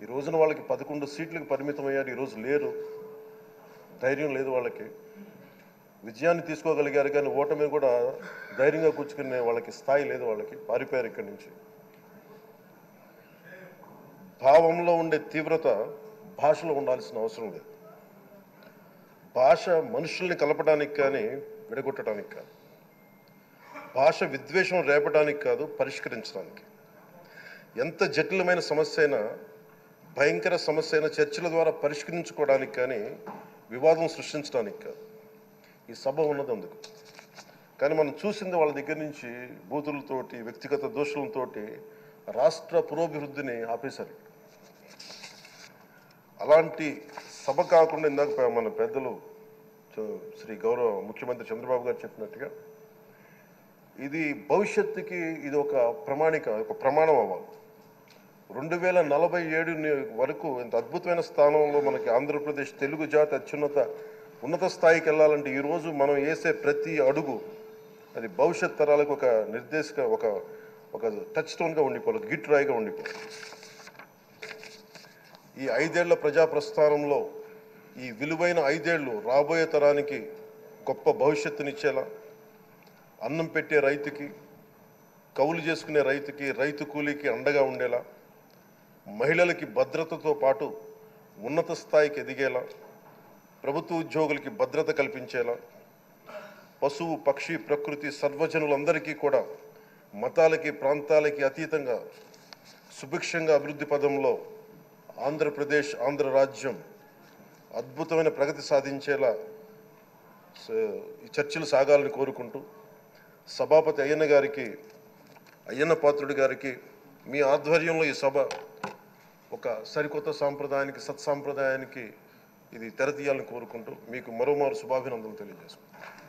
ఈ రోజున వాళ్ళకి 11 సీట్లకు పరిమితమయ్యారు. ఈరోజు లేరు, ధైర్యం లేదు వాళ్ళకి. విజయాన్ని తీసుకోగలిగారు కానీ ఓటమిని కూడా ధైర్యంగా కూర్చుకునే వాళ్ళకి స్థాయి లేదు. వాళ్ళకి పారిపోయారు ఇక్కడి నుంచి. భావంలో ఉండే తీవ్రత భాషలో ఉండాల్సిన అవసరం లేదు. భాష మనుషుల్ని కలపడానికి కానీ విడగొట్టడానికి కాదు. భాష విద్వేషం రేపడానికి కాదు, పరిష్కరించడానికి. ఎంత జటిలమైన సమస్య అయినా, భయంకర సమస్య అయినా చర్చల ద్వారా పరిష్కరించుకోవడానికి కానీ వివాదం సృష్టించడానికి కాదు. ఈ సభ ఉన్నది అందుకు. కానీ మనం చూసింది వాళ్ళ దగ్గర నుంచి బూతులతోటి, వ్యక్తిగత దోషులతోటి రాష్ట్ర పురోభివృద్ధిని ఆపేశారు. అలాంటి సభ కాకుండా ఇందాక మన పెద్దలు శ్రీ గౌరవ ముఖ్యమంత్రి చంద్రబాబు గారు చెప్పినట్టుగా ఇది భవిష్యత్తుకి ఇది ఒక ప్రమాణం అవ్వాలి. 2047 వరకు ఇంత అద్భుతమైన స్థానంలో మనకి ఆంధ్రప్రదేశ్ తెలుగు జాతి ఉన్నత స్థాయికి వెళ్ళాలంటే ఈరోజు మనం వేసే ప్రతి అడుగు అది భవిష్యత్ తరాలకు ఒక నిర్దేశక ఒక టచ్ స్టోన్గా ఉండిపోవాలి, ఒక గిట్ రాయిగా ఉండిపోవాలి. ఈ 5 ఏళ్ల ప్రజా ప్రస్థానంలో ఈ విలువైన 5 ఏళ్ళు రాబోయే తరానికి గొప్ప భవిష్యత్తునిచ్చేలా, అన్నం పెట్టే రైతుకి, కౌలు చేసుకునే రైతుకి, రైతు కూలీకి అండగా ఉండేలా, మహిళలకి భద్రతతో పాటు ఉన్నత స్థాయికి ఎదిగేలా, ప్రభుత్వ ఉద్యోగులకి భద్రత కల్పించేలా, పశువు పక్షి ప్రకృతి సర్వజనులందరికీ కూడా మతాలకి ప్రాంతాలకి అతీతంగా సుభిక్షంగా అభివృద్ధి పదంలో ఆంధ్రప్రదేశ్, ఆంధ్ర రాజ్యం అద్భుతమైన ప్రగతి సాధించేలా ఈ చర్చలు సాగాలని కోరుకుంటూ, సభాపతి అయ్యన్న పాత్రుడి గారికి మీ ఆధ్వర్యంలో ఈ సభ ఒక సరికొత్త సాంప్రదాయానికి, సత్సాంప్రదాయానికి ఇది తెరతీయాలని కోరుకుంటూ మీకు మరోమారు శుభాభినందనలు తెలియజేసుకుంటాను.